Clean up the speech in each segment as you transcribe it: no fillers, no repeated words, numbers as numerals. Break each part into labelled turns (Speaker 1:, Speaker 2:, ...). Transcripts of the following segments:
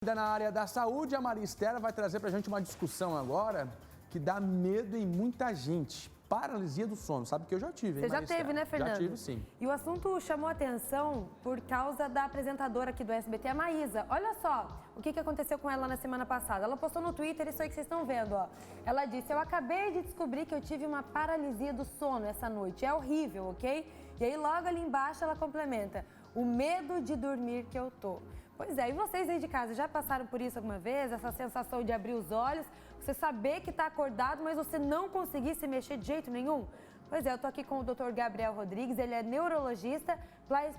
Speaker 1: Ainda na área da saúde, a Maria Estela vai trazer para a gente uma discussão agora que dá medo em muita gente. Paralisia do sono, sabe que eu já tive, hein,
Speaker 2: Você já
Speaker 1: Maria
Speaker 2: teve,
Speaker 1: Estela?
Speaker 2: né, Fernando?
Speaker 1: Já tive, sim.
Speaker 2: E o assunto chamou atenção por causa da apresentadora aqui do SBT, a Maísa. Olha só o que aconteceu com ela na semana passada. Ela postou no Twitter isso aí que vocês estão vendo, ó. Ela disse: eu acabei de descobrir que eu tive uma paralisia do sono essa noite. É horrível, ok? E aí logo ali embaixo ela complementa: o medo de dormir que eu tô. Pois é, e vocês aí de casa já passaram por isso alguma vez? Essa sensação de abrir os olhos, você saber que está acordado, mas você não conseguir se mexer de jeito nenhum? Pois é, eu tô aqui com o Dr. Gabriel Rodrigues, ele é neurologista,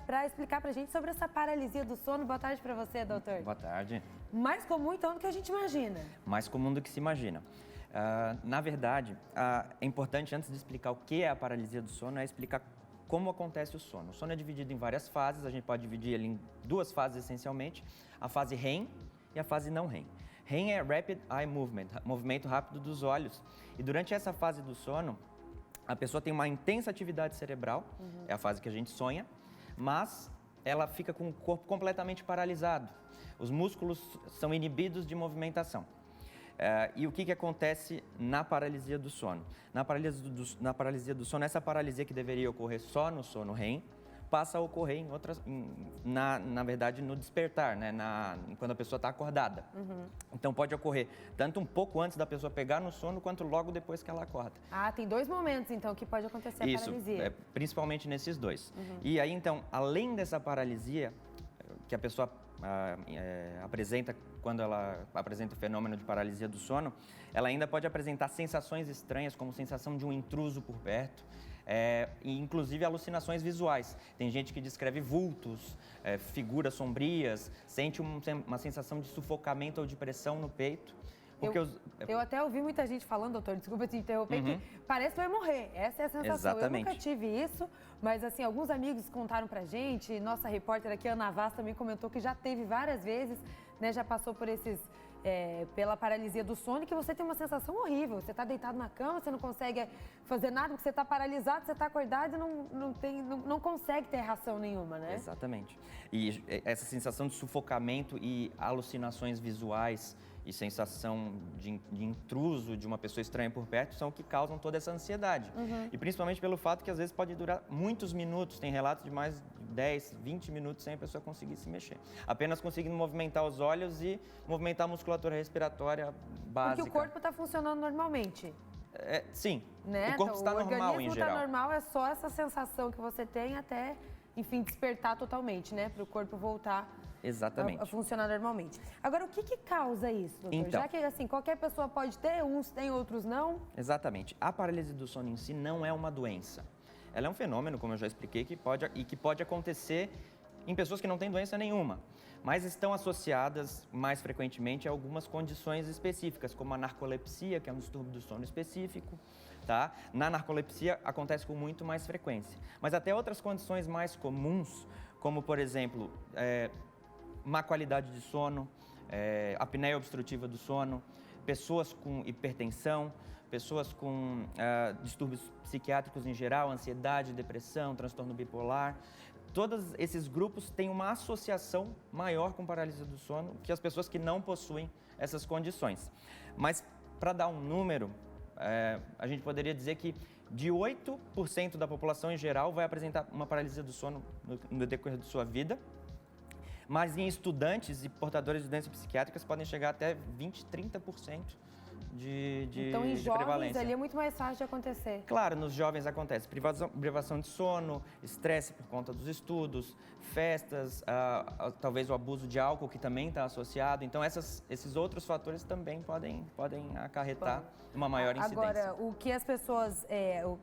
Speaker 2: para explicar pra gente sobre essa paralisia do sono. Boa tarde para você, doutor.
Speaker 3: Boa tarde.
Speaker 2: Mais comum, então, do que a gente imagina.
Speaker 3: Mais comum do que se imagina. Na verdade, é importante, antes de explicar o que é a paralisia do sono, é explicar como acontece o sono. O sono é dividido em várias fases, a gente pode dividir ele em duas fases essencialmente, a fase REM e a fase não REM. REM é Rapid Eye Movement, movimento rápido dos olhos. E durante essa fase do sono, a pessoa tem uma intensa atividade cerebral, é a fase que a gente sonha, mas ela fica com o corpo completamente paralisado. Os músculos são inibidos de movimentação. E o que acontece na paralisia do sono? Na paralisia do sono, essa paralisia que deveria ocorrer só no sono REM, passa a ocorrer em outras, na verdade, no despertar, né? Quando a pessoa está acordada. Então, pode ocorrer tanto um pouco antes da pessoa pegar no sono, quanto logo depois que ela acorda.
Speaker 2: Ah, tem dois momentos, então, que pode acontecer a paralisia.
Speaker 3: Isso, principalmente nesses dois. E aí, então, além dessa paralisia que a pessoa apresenta quando ela apresenta o fenômeno de paralisia do sono, ela ainda pode apresentar sensações estranhas, como sensação de um intruso por perto, e inclusive alucinações visuais. Tem gente que descreve vultos, figuras sombrias, sente uma sensação de sufocamento ou de pressão no peito.
Speaker 2: Eu até ouvi muita gente falando, doutor, desculpa te interromper, que parece que vai morrer. Essa é a sensação.
Speaker 3: Exatamente.
Speaker 2: Eu nunca tive isso, mas assim, alguns amigos contaram pra gente, nossa repórter aqui, Ana Vaz, também comentou que já teve várias vezes, né, já passou por pela paralisia do sono, que você tem uma sensação horrível. Você tá deitado na cama, você não consegue fazer nada, porque você tá paralisado, você tá acordado e não consegue ter reação nenhuma, né?
Speaker 3: Exatamente. E essa sensação de sufocamento e alucinações visuais e sensação de intruso, de uma pessoa estranha por perto, são o que causam toda essa ansiedade. E principalmente pelo fato que às vezes pode durar muitos minutos, tem relatos de mais de 10, 20 minutos sem a pessoa conseguir se mexer. Apenas conseguindo movimentar os olhos e movimentar a musculatura respiratória básica.
Speaker 2: Porque o corpo está funcionando normalmente.
Speaker 3: Sim,
Speaker 2: né?
Speaker 3: O corpo está normal em geral.
Speaker 2: O organismo está normal, é só essa sensação que você tem até, enfim, despertar totalmente, né? Para o corpo voltar a funcionar normalmente. Agora, o que causa isso, doutor?
Speaker 3: Então,
Speaker 2: já que, assim, qualquer pessoa pode ter, uns tem, outros não.
Speaker 3: Exatamente. A paralisia do sono em si não é uma doença. Ela é um fenômeno, como eu já expliquei, que pode acontecer em pessoas que não têm doença nenhuma, mas estão associadas mais frequentemente a algumas condições específicas, como a narcolepsia, que é um distúrbio do sono específico, tá? Na narcolepsia acontece com muito mais frequência, mas até outras condições mais comuns, como, por exemplo, má qualidade de sono, apneia obstrutiva do sono, pessoas com hipertensão, pessoas com distúrbios psiquiátricos em geral, ansiedade, depressão, transtorno bipolar. Todos esses grupos têm uma associação maior com paralisia do sono que as pessoas que não possuem essas condições. Mas, para dar um número, a gente poderia dizer que de 8% da população em geral vai apresentar uma paralisia do sono no decorrer de sua vida. Mas em estudantes e portadores de doenças psiquiátricas podem chegar até 20%, 30% de prevalência.
Speaker 2: Então, em jovens ali é muito mais fácil de acontecer.
Speaker 3: Claro, nos jovens acontece privação de sono, estresse por conta dos estudos, festas, talvez o abuso de álcool, que também está associado. Então, esses outros fatores também podem acarretar uma maior incidência.
Speaker 2: Agora, o que as pessoas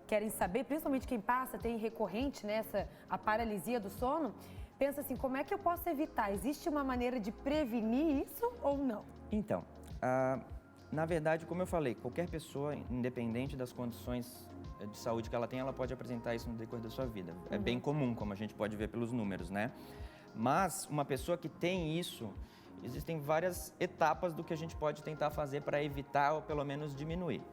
Speaker 2: querem saber, principalmente quem tem recorrente a paralisia do sono, pensa assim, como é que eu posso evitar? Existe uma maneira de prevenir isso ou não?
Speaker 3: Então, na verdade, como eu falei, qualquer pessoa, independente das condições de saúde que ela tem, ela pode apresentar isso no decorrer da sua vida. É bem comum, como a gente pode ver pelos números, né? Mas uma pessoa que tem isso, existem várias etapas do que a gente pode tentar fazer para evitar ou pelo menos diminuir.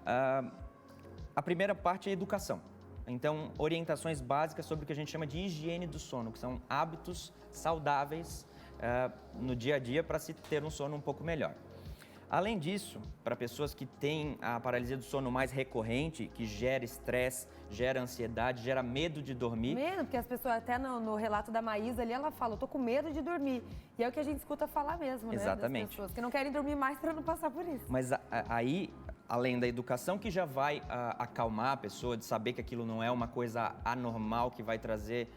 Speaker 3: A primeira parte é a educação. Então, orientações básicas sobre o que a gente chama de higiene do sono, que são hábitos saudáveis no dia a dia para se ter um sono um pouco melhor. Além disso, para pessoas que têm a paralisia do sono mais recorrente, que gera estresse, gera ansiedade, gera medo de dormir.
Speaker 2: Medo, porque as pessoas, até no relato da Maísa ali, ela fala, eu tô com medo de dormir. E é o que a gente escuta falar mesmo, né?
Speaker 3: Exatamente.
Speaker 2: Das pessoas que não querem dormir mais para não passar por isso.
Speaker 3: Mas aí, além da educação, que já vai acalmar a pessoa, de saber que aquilo não é uma coisa anormal, que vai trazer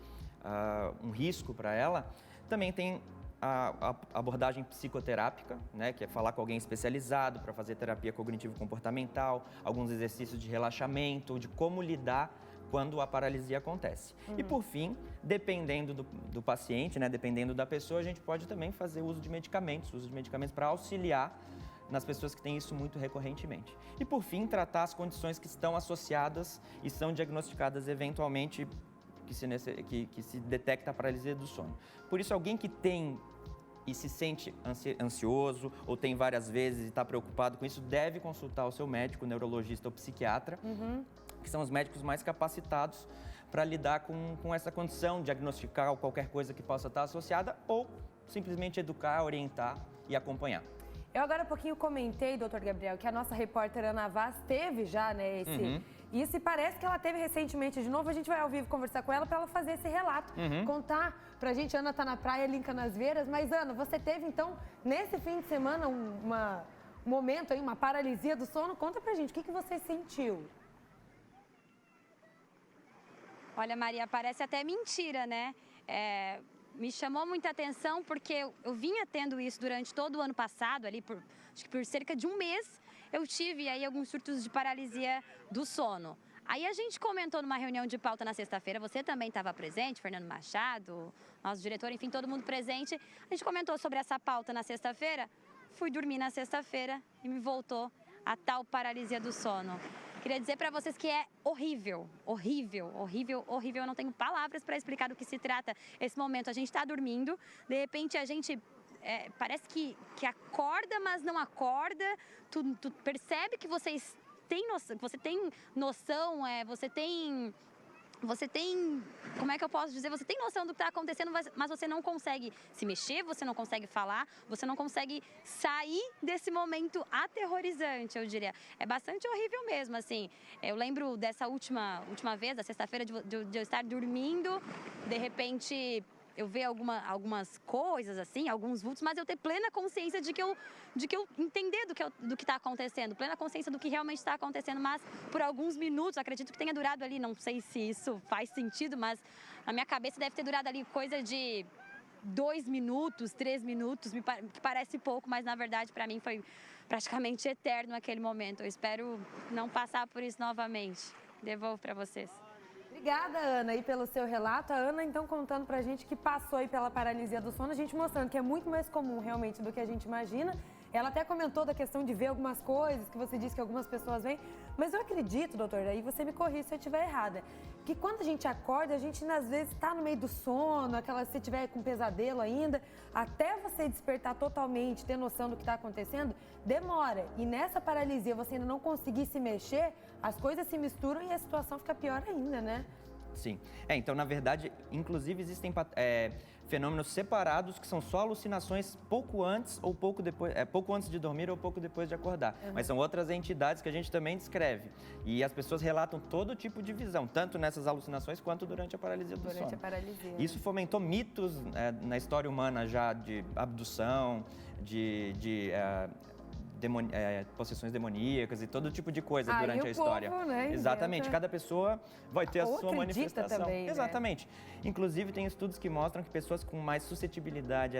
Speaker 3: um risco para ela, também tem a abordagem psicoterápica, né, que é falar com alguém especializado para fazer terapia cognitivo-comportamental, alguns exercícios de relaxamento, de como lidar quando a paralisia acontece. E por fim, dependendo do paciente, né, dependendo da pessoa, a gente pode também fazer uso de medicamentos para auxiliar nas pessoas que têm isso muito recorrentemente. E por fim, tratar as condições que estão associadas e são diagnosticadas eventualmente que se detecta a paralisia do sono. Por isso, alguém que tem e se sente ansioso ou tem várias vezes e está preocupado com isso, deve consultar o seu médico, neurologista ou psiquiatra, que são os médicos mais capacitados para lidar com essa condição, diagnosticar qualquer coisa que possa estar associada ou simplesmente educar, orientar e acompanhar.
Speaker 2: Eu agora há pouquinho comentei, doutor Gabriel, que a nossa repórter Ana Vaz teve já, né, isso, e parece que ela teve recentemente de novo. A gente vai ao vivo conversar com ela para ela fazer esse relato, contar pra gente. Ana tá na praia ali em Canasvieiras, mas Ana, você teve então, nesse fim de semana, um momento aí, uma paralisia do sono. Conta pra gente, o que você sentiu?
Speaker 4: Olha, Maria, parece até mentira, né? Me chamou muita atenção porque eu vinha tendo isso durante todo o ano passado, ali acho que por cerca de um mês, eu tive aí alguns surtos de paralisia do sono. Aí a gente comentou numa reunião de pauta na sexta-feira, você também estava presente, Fernando Machado, nosso diretor, enfim, todo mundo presente. A gente comentou sobre essa pauta na sexta-feira, fui dormir na sexta-feira e me voltou a tal paralisia do sono. Queria dizer para vocês que é horrível, horrível, horrível, horrível. Eu não tenho palavras para explicar do que se trata esse momento. A gente está dormindo, de repente a gente parece que acorda, mas não acorda. Tu percebe que você tem noção, você tem, como é que eu posso dizer? Você tem noção do que está acontecendo, mas você não consegue se mexer, você não consegue falar, você não consegue sair desse momento aterrorizante, eu diria. É bastante horrível mesmo, assim. Eu lembro dessa última vez, da sexta-feira, de eu estar dormindo, de repente eu ver algumas coisas, assim, alguns vultos, mas eu ter plena consciência de que eu entender do que está acontecendo, plena consciência do que realmente está acontecendo, mas por alguns minutos, acredito que tenha durado ali, não sei se isso faz sentido, mas na minha cabeça deve ter durado ali coisa de 2 minutos, 3 minutos, que parece pouco, mas na verdade para mim foi praticamente eterno aquele momento. Eu espero não passar por isso novamente. Devolvo para vocês.
Speaker 2: Obrigada, Ana, aí pelo seu relato. A Ana, então, contando pra gente que passou aí pela paralisia do sono, a gente mostrando que é muito mais comum, realmente, do que a gente imagina. Ela até comentou da questão de ver algumas coisas, que você disse que algumas pessoas veem. Mas eu acredito, doutor, aí você me corrija se eu estiver errada, que quando a gente acorda, a gente, às vezes, está no meio do sono, se você estiver com pesadelo ainda, até você despertar totalmente, ter noção do que está acontecendo, demora. E nessa paralisia, você ainda não conseguir se mexer, as coisas se misturam e a situação fica pior ainda, né?
Speaker 3: Sim. Então, na verdade, inclusive existem fenômenos separados que são só alucinações pouco antes ou pouco depois, pouco antes de dormir ou pouco depois de acordar. Mas são outras entidades que a gente também descreve. E as pessoas relatam todo tipo de visão, tanto nessas alucinações quanto durante a paralisia do sono.
Speaker 2: Durante a paralisia.
Speaker 3: Isso fomentou mitos na história humana já de abdução, possessões demoníacas e todo tipo de coisa durante a história.
Speaker 2: Povo, né,
Speaker 3: exatamente, cada pessoa vai ter a sua manifestação.
Speaker 2: Também,
Speaker 3: exatamente. Né? Inclusive tem estudos que mostram que pessoas com mais suscetibilidade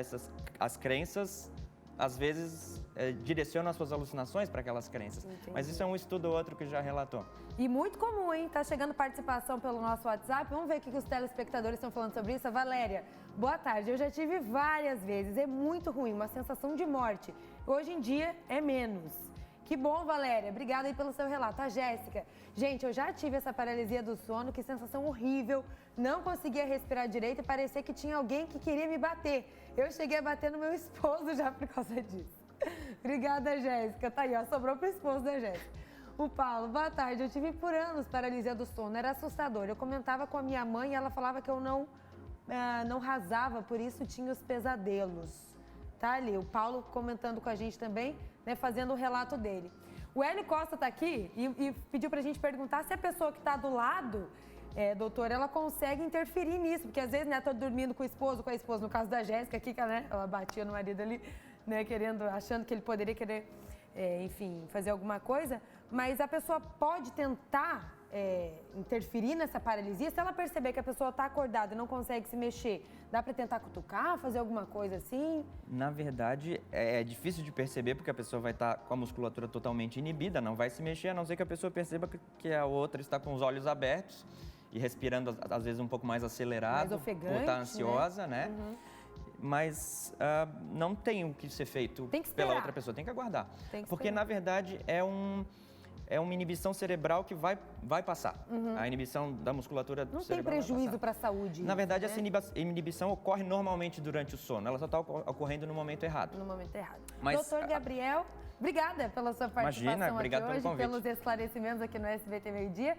Speaker 3: às crenças, às vezes direcionam as suas alucinações para aquelas crenças.
Speaker 2: Entendi.
Speaker 3: Mas isso é um estudo ou outro que já relatou.
Speaker 2: E muito comum, hein? Tá chegando participação pelo nosso WhatsApp. Vamos ver o que os telespectadores estão falando sobre isso. A Valéria, boa tarde. Eu já tive várias vezes. É muito ruim, uma sensação de morte. Hoje em dia é menos. Que bom, Valéria. Obrigada aí pelo seu relato. A Jéssica. Gente, eu já tive essa paralisia do sono. Que sensação horrível. Não conseguia respirar direito e parecia que tinha alguém que queria me bater. Eu cheguei a bater no meu esposo já por causa disso. Obrigada, Jéssica. Tá aí, ó. Sobrou pro esposo da Jéssica. O Paulo, boa tarde. Eu tive por anos paralisia do sono. Era assustador. Eu comentava com a minha mãe e ela falava que eu não não rasava, por isso tinha os pesadelos. Tá ali, o Paulo comentando com a gente também, né, fazendo o relato dele. O Hélio Costa está aqui e pediu para a gente perguntar se a pessoa que está do lado, doutor, ela consegue interferir nisso, porque às vezes, né, tô dormindo com a esposa, no caso da Jéssica aqui, né, ela batia no marido ali, né, achando que ele poderia querer, enfim, fazer alguma coisa, mas a pessoa pode tentar interferir nessa paralisia. Se ela perceber que a pessoa está acordada e não consegue se mexer, dá para tentar cutucar, fazer alguma coisa assim?
Speaker 3: Na verdade, é difícil de perceber porque a pessoa vai estar com a musculatura totalmente inibida, não vai se mexer, a não ser que a pessoa perceba que a outra está com os olhos abertos e respirando, às vezes, um pouco mais acelerado,
Speaker 2: mais ofegante,
Speaker 3: ou está ansiosa, né?
Speaker 2: Uhum.
Speaker 3: Mas não tem o que ser feito pela outra pessoa, tem que aguardar. Porque, na verdade, é uma inibição cerebral que vai passar. Uhum. A inibição da musculatura
Speaker 2: não
Speaker 3: cerebral
Speaker 2: tem prejuízo para a saúde.
Speaker 3: Na verdade,
Speaker 2: né?
Speaker 3: Essa inibição ocorre normalmente durante o sono. Ela só está ocorrendo no momento errado.
Speaker 2: No momento errado.
Speaker 3: Mas,
Speaker 2: doutor Gabriel, obrigada pela sua participação
Speaker 3: obrigado
Speaker 2: aqui hoje,
Speaker 3: pelo convite.
Speaker 2: pelos esclarecimentos aqui no SBT Meio Dia.